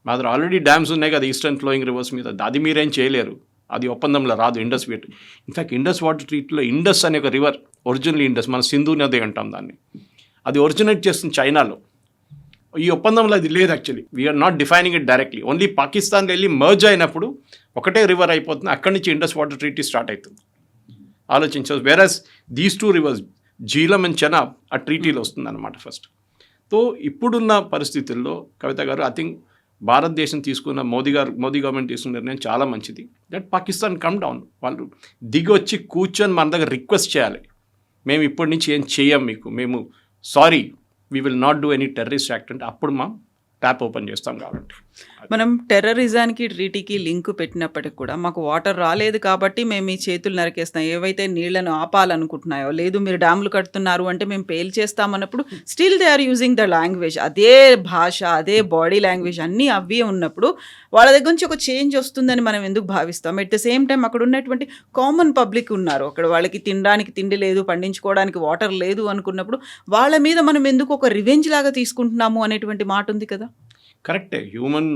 [SPEAKER 3] మా దగ్గర ఆల్రెడీ డ్యామ్స్ ఉన్నాయి కదా ఈస్టర్న్ ఫ్లోయింగ్ రివర్స్ మీద, అది మీరేం చేయలేరు, అది ఒప్పందంలో రాదు. ఇండస్ వీట్ ఇన్ఫ్యాక్ట్ ఇండస్ వాటర్ ట్రీట్లో ఇండస్ అనే ఒక రివర్ ఒరిజినల్ ఇండస్, మన సింధు నది అంటాం దాన్ని, అది ఒరిజినేట్ చేస్తుంది చైనాలో. ఈ ఒప్పందంలో అది లేదు actually. We are not defining it directly. Only పాకిస్తాన్లో వెళ్ళి మర్జ్ అయినప్పుడు ఒకటే రివర్ అయిపోతుంది, అక్కడి నుంచి ఇండస్ వాటర్ ట్రీటీ స్టార్ట్ అవుతుంది. ఆలోచించవచ్చు. Whereas these two rivers Jhelum and Chenab ఆ ట్రీటీలో వస్తుంది అనమాట ఫస్ట్. సో ఇప్పుడున్న పరిస్థితుల్లో కవిత గారు ఐ థింక్ భారతదేశం తీసుకున్న మోదీ గవర్నమెంట్ తీసుకున్న నిర్ణయం చాలా మంచిది. దట్ పాకిస్తాన్ కమ్ డౌన్, వాళ్ళు దిగి వచ్చి కూర్చొని మన దగ్గర రిక్వెస్ట్ చేయాలి, మేము ఇప్పటి నుంచి ఏం చేయం మీకు, మేము sorry we will not do any terrorist act అంటే అప్పుడు మనం ట్యాప్ ఓపెన్ చేస్తాం. కాబట్టి
[SPEAKER 2] మనం టెర్రరిజానికి ట్రీటీకి లింక్ పెట్టినప్పటికి కూడా మాకు వాటర్ రాలేదు కాబట్టి మేము మీ చేతులు నరికేస్తాం, ఏవైతే నీళ్లను ఆపాలనుకుంటున్నాయో, లేదు మీరు డ్యాములు కడుతున్నారు అంటే మేము పేల్ చేస్తామన్నప్పుడు still they are using the language, అదే భాష, అదే బాడీ లాంగ్వేజ్ అన్నీ అవే ఉన్నప్పుడు వాళ్ళ దగ్గర నుంచి ఒక చేంజ్ వస్తుందని మనం ఎందుకు భావిస్తాం? ఎట్ ద సేమ్ టైం అక్కడ ఉన్నటువంటి కామన్ పబ్లిక్ ఉన్నారు, అక్కడ వాళ్ళకి తినడానికి తిండి లేదు, పండించుకోవడానికి వాటర్ లేదు అనుకున్నప్పుడు వాళ్ళ మీద మనం ఎందుకు ఒక రివెంజ్ లాగా తీసుకుంటున్నాము అనేటువంటి మాట ఉంది కదా.
[SPEAKER 3] కరెక్టే, హ్యూమన్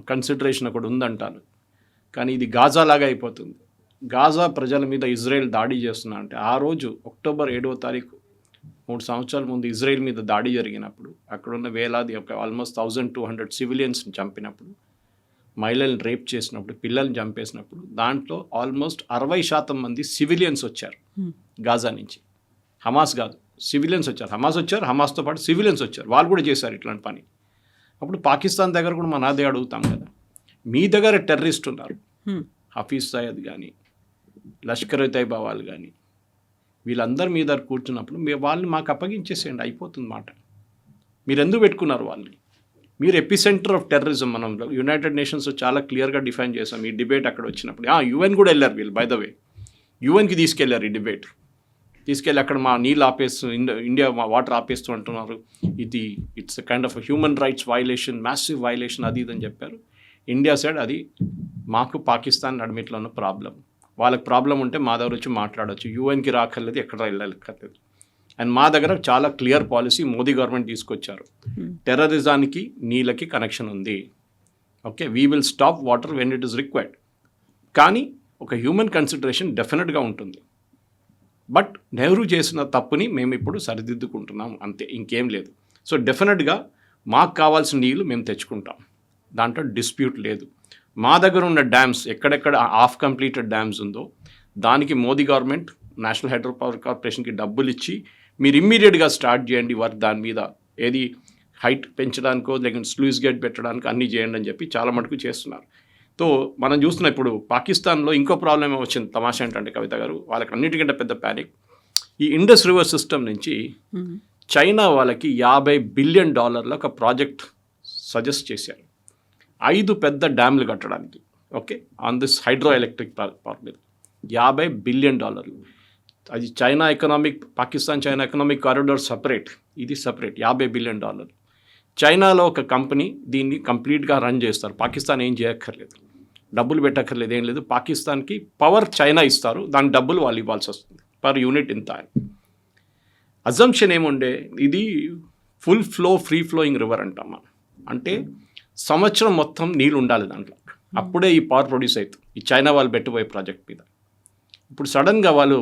[SPEAKER 3] కన్సిడరేషన్ అక్కడ ఉందంటాను. కానీ ఇది గాజా లాగా అయిపోతుంది. గాజా ప్రజల మీద ఇజ్రాయెల్ దాడి చేస్తున్నా అంటే ఆ రోజు అక్టోబర్ 7వ తారీఖు 3 సంవత్సరాల ముందు ఇజ్రాయెల్ మీద దాడి జరిగినప్పుడు అక్కడున్న వేలాది ఆల్మోస్ట్ 1200 సివిలియన్స్ని చంపినప్పుడు, మహిళలను రేప్ చేసినప్పుడు, పిల్లల్ని చంపేసినప్పుడు దాంట్లో ఆల్మోస్ట్ 60% మంది సివిలియన్స్ వచ్చారు గాజా నుంచి. హమాస్ కాదు, సివిలియన్స్ వచ్చారు. హమాస్తో పాటు సివిలియన్స్ వచ్చారు, వాళ్ళు కూడా చేశారు ఇట్లాంటి పని. అప్పుడు పాకిస్తాన్ దగ్గర కూడా మనం అదే అడుగుతాం కదా, మీ దగ్గర టెర్రరిస్ట్ ఉన్నారు, హఫీజ్ సయద్ కానీ లష్కర్ తైబా వాళ్ళు కానీ వీళ్ళందరూ మీ దగ్గర కూర్చున్నప్పుడు వాళ్ళని మాకు అప్పగించేసేయండి, అయిపోతుంది మాట. మీరు ఎందుకు పెట్టుకున్నారు వాళ్ళని? మీరు ఎపిసెంటర్ ఆఫ్ టెర్రరిజం. మనం యునైటెడ్ నేషన్స్ చాలా క్లియర్గా డిఫైన్ చేసాం ఈ డిబేట్ అక్కడ వచ్చినప్పుడు. యుఎన్ కూడా వెళ్ళారు వీళ్ళు, బై ద వే యుఎన్కి తీసుకెళ్లారు ఈ డిబేట్, తీసుకెళ్ళి అక్కడ మా నీళ్ళు ఆపేస్తూ ఇండియా మా వాటర్ ఆపేస్తూ అంటున్నారు, ఇది it's kind of human rights violation, massive violation, అది ఇదని చెప్పారు. ఇండియా సైడ్ అది మాకు పాకిస్తాన్ నడిమిట్లో ఉన్న ప్రాబ్లం, వాళ్ళకి ప్రాబ్లం ఉంటే మా దగ్గర వచ్చి మాట్లాడవచ్చు, యూఎన్కి రాక్కర్లేదు, ఎక్కడ వెళ్ళక్కర్లేదు. అండ్ మా దగ్గర చాలా క్లియర్ పాలసీ మోదీ గవర్నమెంట్ తీసుకొచ్చారు, టెర్రరిజానికి నీళ్ళకి కనెక్షన్ ఉంది, okay, we will stop water when it is required. కానీ ఒక హ్యూమన్ కన్సిడరేషన్ డెఫినెట్గా ఉంటుంది. బట్ నెహ్రూ చేసిన తప్పుని మేము ఇప్పుడు సరిదిద్దుకుంటున్నాం, అంతే, ఇంకేం లేదు. సో డెఫినెట్గా మాకు కావాల్సిన నీళ్ళు మేము తెచ్చుకుంటాం, దాంట్లో డిస్ప్యూట్ లేదు. మా దగ్గర ఉన్న డ్యామ్స్ ఎక్కడెక్కడ హాఫ్ కంప్లీటెడ్ డ్యామ్స్ ఉందో దానికి Modi government national hydro power కార్పొరేషన్కి డబ్బులు ఇచ్చి మీరు ఇమ్మీడియట్గా స్టార్ట్ చేయండి వర్క్, దాని మీద ఏది హైట్ పెంచడానికో లేకపోతే స్లూయిస్ గేట్ పెట్టడానికి అన్నీ చేయండి అని చెప్పి చాలా మటుకు చేస్తున్నారు. సో మనం చూస్తున్నాం ఇప్పుడు పాకిస్తాన్లో ఇంకో ప్రాబ్లం వచ్చింది. తమాషా ఏంటంటే కవిత గారు, వాళ్ళకి అన్నిటికంటే పెద్ద ప్యానిక్, ఈ ఇండస్ రివర్ సిస్టమ్ నుంచి చైనా వాళ్ళకి $50 బిలియన్ ఒక ప్రాజెక్ట్ సజెస్ట్ చేశారు, 5 పెద్ద డ్యామ్లు కట్టడానికి, okay, on this hydro electric power మీద $50 బిలియన్. అది China economic, Pakistan China economic corridor separate, ఇది సపరేట్, $50 బిలియన్. చైనాలో ఒక కంపెనీ దీన్ని కంప్లీట్గా రన్ చేస్తారు, పాకిస్తాన్ ఏం చేయక్కర్లేదు, డబ్బులు పెట్టక్కర్లేదు, ఏం లేదు. పాకిస్తాన్కి పవర్ చైనా ఇస్తారు, దాని డబ్బులు వాళ్ళు ఇవ్వాల్సి వస్తుంది, పర్ యూనిట్ ఇంత. అజంప్షన్ ఏముండే, ఇది full flow free flowing river అంటాం మనం. అంటే సంవత్సరం మొత్తం నీళ్ళు ఉండాలి దాంట్లో, అప్పుడే ఈ పవర్ ప్రొడ్యూస్ అవుతుంది. ఈ చైనా వాళ్ళు పెట్టబోయే ప్రాజెక్ట్ మీద ఇప్పుడు సడన్గా వాళ్ళు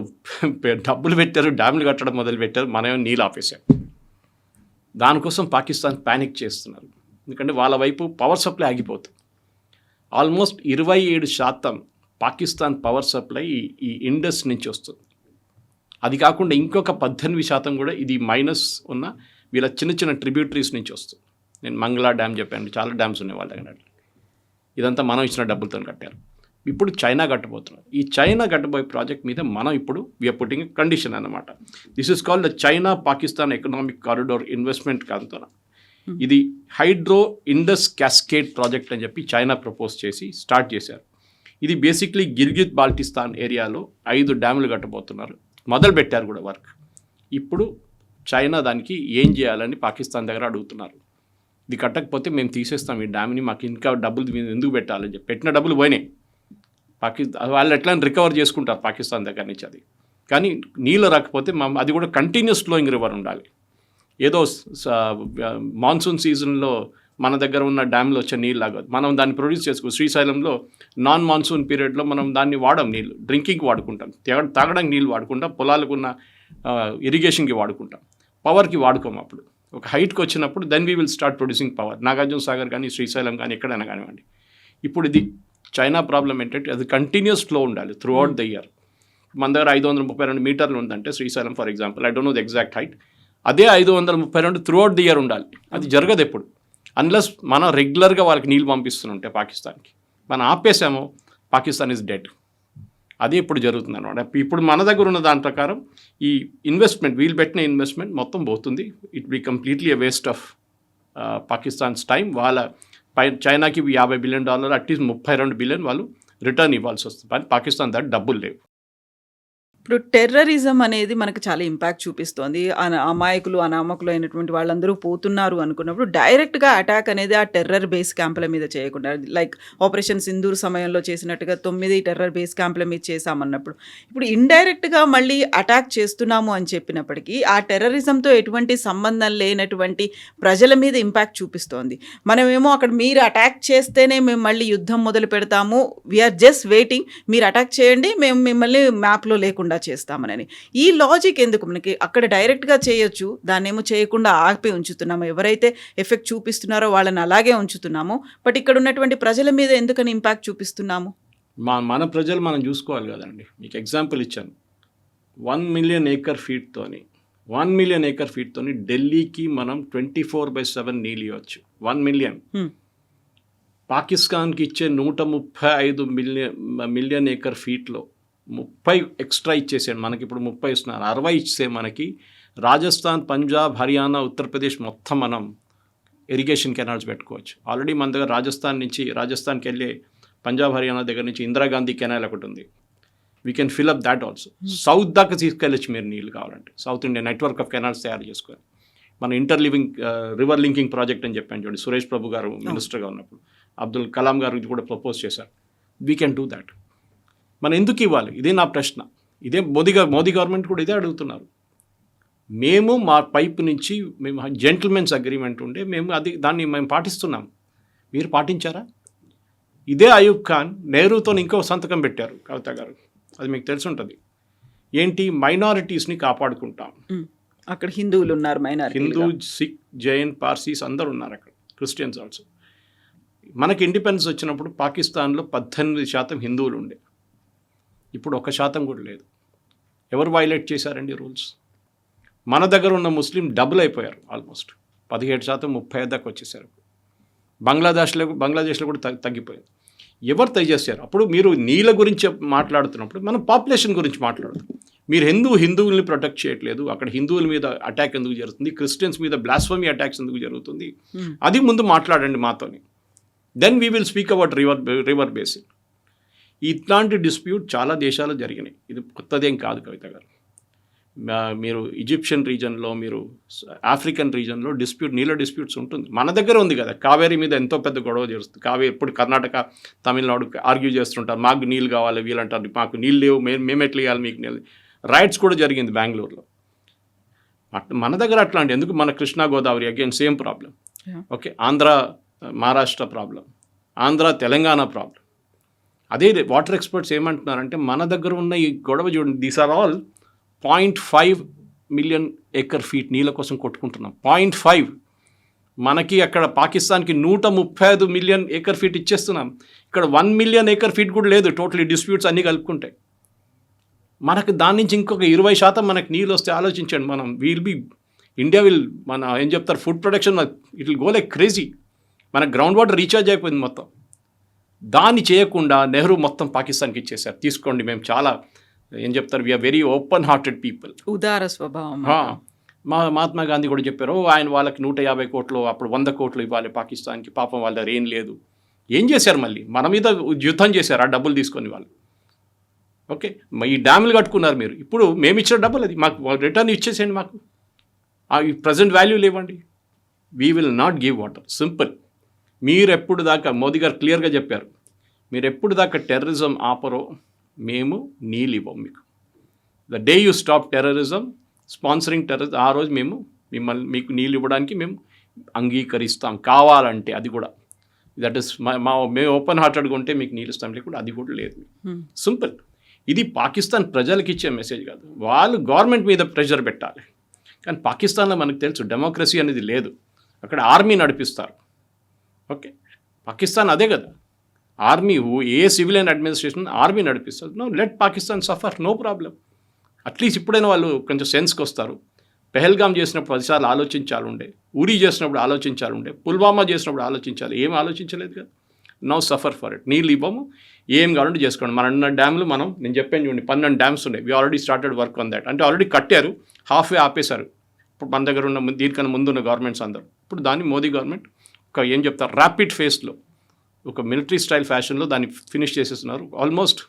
[SPEAKER 3] డబ్బులు పెట్టారు, డ్యాములు కట్టడం మొదలు పెట్టారు, మనమేమో నీళ్ళు ఆపేశారు. దానికోసం పాకిస్తాన్ ప్యానిక్ చేస్తున్నారు, ఎందుకంటే వాళ్ళ వైపు పవర్ సప్లై ఆగిపోతుంది. ఆల్మోస్ట్ 27% పాకిస్తాన్ పవర్ సప్లై ఈ ఇండస్ నుంచి వస్తుంది. అది కాకుండా ఇంకొక 18% కూడా ఇది మైనస్ ఉన్న వీళ్ళ చిన్న చిన్న ట్రిబ్యూటరీస్ నుంచి వస్తుంది. నేను మంగళా డ్యామ్ చెప్పాను, చాలా డ్యామ్స్ ఉన్నాయి వాళ్ళ దగ్గర. ఇదంతా మనం ఇచ్చిన డబ్బులతో కట్టారు. ఇప్పుడు చైనా కట్టబోతున్నారు. ఈ చైనా కట్టబోయే ప్రాజెక్ట్ మీద మనం ఇప్పుడు వీఆర్ పుట్టింగ్ కండిషన్ అన్నమాట. This is called the China Pakistan economic corridor investment కాంతోనా. ఇది హైడ్రో ఇండస్ క్యాస్కేడ్ ప్రాజెక్ట్ అని చెప్పి చైనా ప్రపోజ్ చేసి స్టార్ట్ చేశారు. ఇది బేసిక్లీ గిల్గిత్ బాల్టిస్తాన్ ఏరియాలో 5 డ్యాములు కట్టబోతున్నారు, మొదలు పెట్టారు కూడా వర్క్. ఇప్పుడు చైనా దానికి ఏం చేయాలని పాకిస్తాన్ దగ్గర అడుగుతున్నారు. ఇది కట్టకపోతే మేము తీసేస్తాం ఈ డ్యామ్ని, మాకు ఇంకా డబ్బులు ఎందుకు పెట్టాలని చెప్పి. పెట్టిన డబ్బులు పోయినాయి. వాళ్ళు ఎట్లా రికవర్ చేసుకుంటారు పాకిస్తాన్ దగ్గర నుంచి అది. కానీ నీళ్ళు రాకపోతే అది కూడా కంటిన్యూస్ ఫ్లోయింగ్ రివర్ ఉండాలి. ఏదో మాన్సూన్ సీజన్లో మన దగ్గర ఉన్న డ్యామ్లో వచ్చే నీళ్ళు లాగా మనం దాన్ని ప్రొడ్యూస్ చేసుకో. శ్రీశైలంలో నాన్ మాన్సూన్ పీరియడ్లో మనం దాన్ని వాడం, నీళ్ళు డ్రింకింగ్కి వాడుకుంటాం, తాగడానికి నీళ్ళు వాడుకుంటాం, పొలాలకు ఉన్న ఇరిగేషన్కి వాడుకుంటాం, పవర్కి వాడుకోం. అప్పుడు ఒక హైట్కి వచ్చినప్పుడు then we will start producing power. Nagarjuna Sagar కానీ శ్రీశైలం కానీ ఎక్కడైనా కానివ్వండి. ఇప్పుడు ఇది చైనా ప్రాబ్లం ఏంటంటే అది కంటిన్యూస్ ఫ్లో ఉండాలి త్రూ అవుట్ ద ఇయర్. మన దగ్గర 532 మీటర్లు ఉందంటే Srisailam for example, I don't know the exact height, అదే 532 త్రూ అవుట్ ది ఇయర్ ఉండాలి. అది జరగదు ఎప్పుడు, అన్లెస్ మనం రెగ్యులర్గా వాళ్ళకి నీళ్ళు పంపిస్తుంటే పాకిస్తాన్కి. మనం ఆపేసామో పాకిస్తాన్ ఈజ్ డెడ్. అది ఇప్పుడు జరుగుతుంది అనమాట. ఇప్పుడు మన దగ్గర ఉన్న దాని ప్రకారం ఈ ఇన్వెస్ట్మెంట్, వీళ్ళు పెట్టిన ఇన్వెస్ట్మెంట్ మొత్తం పోతుంది. It be completely a waste of Pakistan's time. వాళ్ళ చైనాకి $50 బిలియన్, అట్లీస్ట్ 32 బిలియన్ వాళ్ళు రిటర్న్ ఇవ్వాల్సి వస్తుంది. కానీ పాకిస్తాన్ దగ్గర డబ్బులు లేవు.
[SPEAKER 2] ఇప్పుడు టెర్రరిజం అనేది మనకు చాలా ఇంపాక్ట్ చూపిస్తోంది. అమాయకులు అనామకులు అయినటువంటి వాళ్ళందరూ పోతున్నారు అనుకున్నప్పుడు డైరెక్ట్గా అటాక్ అనేది ఆ టెర్రర్ బేస్ క్యాంపుల మీద చేయకుండా, లైక్ ఆపరేషన్ సింధూర్ సమయంలో చేసినట్టుగా 9 టెర్రర్ బేస్ క్యాంపుల మీద చేశామన్నప్పుడు ఇప్పుడు ఇండైరెక్ట్గా మళ్ళీ అటాక్ చేస్తున్నాము అని చెప్పినప్పటికీ ఆ టెర్రరిజంతో ఎటువంటి సంబంధం లేనటువంటి ప్రజల మీద ఇంపాక్ట్ చూపిస్తోంది. మనమేమో అక్కడ మీరు అటాక్ చేస్తేనే మేము మళ్ళీ యుద్ధం మొదలు పెడతాము, వీఆర్ జస్ట్ వెయిటింగ్, మీరు అటాక్ చేయండి మేము మిమ్మల్ని మ్యాప్లో లేకుండా చేస్తామని. ఈ లాజిక్ ఎందుకు? మనకి అక్కడ డైరెక్ట్గా చేయొచ్చు, దాన్నేమో చేయకుండా ఆపి ఉంచుతున్నాము. ఎవరైతే ఎఫెక్ట్ చూపిస్తున్నారో వాళ్ళని అలాగే ఉంచుతున్నాము. బట్ ఇక్కడ ఉన్నటువంటి ప్రజల మీద ఎందుకని ఇంపాక్ట్ చూపిస్తున్నాము?
[SPEAKER 3] మన ప్రజలు మనం చూసుకోవాలి కదండి. మీకు ఎగ్జాంపుల్ ఇచ్చాను, 1 మిలియన్ ఏకర్ ఫీట్తోని 1 మిలియన్ ఏకర్ ఫీట్తోని ఢిల్లీకి మనం 24/7 నీళ్ళు ఇవ్వచ్చు. 1 మిలియన్. పాకిస్తాన్కి ఇచ్చే 135 మిలియన్ ఏకర్ ఫీట్లో 30 ఎక్స్ట్రా ఇచ్చేసాడు. మనకి ఇప్పుడు 30 ఇస్తున్నారు, 60 ఇచ్చే మనకి రాజస్థాన్, పంజాబ్, హర్యానా, ఉత్తరప్రదేశ్ మొత్తం మనం ఇరిగేషన్ కెనాల్స్ పెట్టుకోవచ్చు. ఆల్రెడీ మన దగ్గర రాజస్థాన్కి వెళ్ళే పంజాబ్, హర్యానా దగ్గర నుంచి ఇందిరాగాంధీ కెనాల్ ఒకటి ఉంది. We can fill up that also. South దాకా తీసుకెళ్ళచ్చు మీరు నీళ్ళు కావాలంటే. South India network of canals తయారు చేసుకొని మన రివర్ లింకింగ్ ప్రాజెక్ట్ అని చెప్పాను చూడండి, సురేష్ ప్రభు గారు మినిస్టర్గా ఉన్నప్పుడు అబ్దుల్ కలాం గారు కూడా ప్రపోజ్ చేశారు. We can do that. మనం ఎందుకు ఇవ్వాలి? ఇదే నా ప్రశ్న. ఇదే మోదీ గవర్నమెంట్ కూడా ఇదే అడుగుతున్నారు. మేము మా పైపు నుంచి మేము జెంటిల్మెన్స్ అగ్రిమెంట్ ఉండే దాన్ని మేము పాటిస్తున్నాం, మీరు పాటించారా? ఇదే అయూబ్ ఖాన్ నెహ్రూతో ఇంకో సంతకం పెట్టారు కవిత గారు, అది మీకు తెలిసి ఉంటుంది. ఏంటి? మైనారిటీస్ని కాపాడుకుంటాం.
[SPEAKER 2] అక్కడ హిందువులు ఉన్నారు,
[SPEAKER 3] హిందూ, సిక్, జైన్, పార్సీస్ అందరు ఉన్నారు అక్కడ, క్రిస్టియన్స్ ఆల్సో. మనకి ఇండిపెండెన్స్ వచ్చినప్పుడు పాకిస్తాన్లో 18% హిందువులు ఉండే, ఇప్పుడు 1% కూడా లేదు. ఎవరు వైలేట్ చేశారండి రూల్స్? మన దగ్గర ఉన్న ముస్లిం డబుల్ అయిపోయారు, ఆల్మోస్ట్ 17%, 30% దాకా వచ్చేసారు. బంగ్లాదేశ్లో కూడా తగ్గిపోయింది. ఎవరు చేశారు? అప్పుడు మీరు నీళ్ళ గురించి మాట్లాడుతున్నప్పుడు మనం పాపులేషన్ గురించి మాట్లాడుతాం. మీరు హిందువుల్ని ప్రొటెక్ట్ చేయట్లేదు, అక్కడ హిందువుల మీద అటాక్ ఎందుకు జరుగుతుంది, క్రిస్టియన్స్ మీద బ్లాస్ఫమీ అటాక్స్ ఎందుకు జరుగుతుంది, అది ముందు మాట్లాడండి మాతోని. Then we will speak about river basin. ఇట్లాంటి డిస్ప్యూట్ చాలా దేశాలు జరిగినాయి, ఇది కొత్తదేం కాదు కవిత గారు. మీరు ఈజిప్షియన్ రీజన్లో, మీరు ఆఫ్రికన్ రీజన్లో నీళ్ళ డిస్ప్యూట్స్ ఉంటుంది. మన దగ్గర ఉంది కదా, కావేరీ మీద ఎంతో పెద్ద గొడవ జరుగుతుంది. ఎప్పుడు కర్ణాటక, తమిళనాడు ఆర్గ్యూ చేస్తుంటారు, మాకు నీళ్ళు కావాలి, వీళ్ళంటారు మాకు నీళ్ళు లేవు, మేము ఎట్లా ఇవ్వాలి మీకు నీళ్ళు. రైట్స్ కూడా జరిగింది బెంగళూరులో. మన దగ్గర అట్లాంటి ఎందుకు, మన Krishna Godavari again same problem.
[SPEAKER 2] Yeah.
[SPEAKER 3] Okay, Andhra Maharashtra problem, Andhra Telangana problem. అదే వాటర్ ఎక్స్పర్ట్స్ ఏమంటున్నారంటే మన దగ్గర ఉన్న ఈ గొడవ చూడండి, these are all 0.5 million acre feet నీళ్ళ కోసం కొట్టుకుంటున్నాం. 0.5. మనకి అక్కడ పాకిస్తాన్కి 135 మిలియన్ ఏకర్ ఫీట్ ఇచ్చేస్తున్నాం. ఇక్కడ 1 మిలియన్ ఏకర్ ఫీట్ కూడా లేదు, టోటలీ డిస్ప్యూట్స్ అన్నీ కలుపుకుంటాయి. మనకు దాని నుంచి ఇంకొక 20% మనకు నీళ్ళు వస్తే ఆలోచించండి, మనం ఇండియా మన ఏం చెప్తారు, food production it will go like crazy. మన గ్రౌండ్ వాటర్ రీఛార్జ్ అయిపోయింది మొత్తం. దాన్ని చేయకుండా నెహ్రూ మొత్తం పాకిస్తాన్కి ఇచ్చేసారు. తీసుకోండి, మేము చాలా ఏం చెప్తారు, we are very open hearted people,
[SPEAKER 2] ఉదార స్వభావం.
[SPEAKER 3] మహాత్మా గాంధీ కూడా చెప్పారు, ఆయన వాళ్ళకి 150 కోట్లు అప్పుడు 100 కోట్లు ఇవ్వాలి పాకిస్తాన్కి, పాపం వాళ్ళ దగ్గర ఏం లేదు. ఏం చేశారు, మళ్ళీ మన మీద యుద్ధం చేశారు ఆ డబ్బులు తీసుకొని వాళ్ళు. ఓకే, ఈ డ్యాములు కట్టుకున్నారు మీరు, ఇప్పుడు మేము ఇచ్చిన డబ్బులు అది మాకు రిటర్న్ ఇచ్చేసేయండి, మాకు ఈ ప్రజెంట్ వాల్యూ లేవండి. We will not give water, simple. మీరు ఎప్పుడు దాకా, మోదీ గారు క్లియర్గా చెప్పారు, మీరు ఎప్పుడు దాకా టెర్రరిజం ఆపరో మేము నీళ్ళు ఇవ్వం మీకు. The day you stop terrorism, sponsoring terrorism, ఆ రోజు మేము మీకు నీళ్ళు ఇవ్వడానికి మేము అంగీకరిస్తాం, కావాలంటే. అది కూడా దట్ ఈస్ మేము ఓపెన్ హార్టెడ్గా ఉంటే మీకు నీళ్ళు ఇస్తాం, లేకుండా అది కూడా లేదు. సింపుల్. ఇది పాకిస్తాన్ ప్రజలకు ఇచ్చే మెసేజ్ కాదు, వాళ్ళు గవర్నమెంట్ మీద ప్రెషర్ పెట్టాలి. కానీ పాకిస్తాన్లో మనకు తెలుసు డెమోక్రసీ అనేది లేదు, అక్కడ ఆర్మీ నడిపిస్తారు. ఓకే, పాకిస్తాన్ అదే కదా, ఆర్మీ, ఏ సివిలియన్ అడ్మినిస్ట్రేషన్ ఆర్మీ నడిపిస్తారు. No, let Pakistan suffer, no problem. At least ఇప్పుడైనా వాళ్ళు కొంచెం సెన్స్కి వస్తారు. పెహల్గాం చేసినప్పుడు 10 సార్లు ఆలోచించాలి, ఉరీ చేసినప్పుడు ఆలోచించాలి, పుల్వామా చేసినప్పుడు ఆలోచించాలి, ఏం ఆలోచించలేదు కదా. No suffer for it. నీళ్ళు ఇవ్వము, ఏం కావాలంటే చేసుకోండి. మన డ్యామ్లు నేను చెప్పాను చూడండి, 12 డ్యామ్స్ ఉన్నాయి. We already started work on that. అంటే ఆల్రెడీ కట్టారు, హాఫ్ వే ఆపేశారు. ఇప్పుడు మన దగ్గర ఉన్న దీనికన్నా ముందున్న గవర్నమెంట్స్ అందరూ ఇప్పుడు దాన్ని మోదీ గవర్నమెంట్ ఒక ఏం చెప్తారు, ర్యాపిడ్ ఫేస్లో ఒక మిలిటరీ స్టైల్ ఫ్యాషన్లో దాన్ని ఫినిష్ చేసేస్తున్నారు. ఆల్మోస్ట్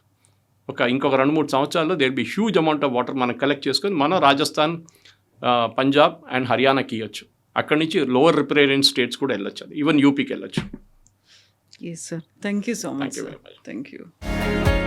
[SPEAKER 3] ఇంకొక 2-3 సంవత్సరాల్లో there be huge amount of water మనం కలెక్ట్ చేసుకొని మనం రాజస్థాన్, పంజాబ్ అండ్ హర్యానాకి ఇవ్వచ్చు. అక్కడి నుంచి లోవర్ రిప్రేరియన్ స్టేట్స్ కూడా వెళ్ళొచ్చు, ఈవెన్ యూపీకి వెళ్ళొచ్చు.
[SPEAKER 2] Yes, sir. Thank you so much.
[SPEAKER 3] Thank you very much.
[SPEAKER 2] Thank you.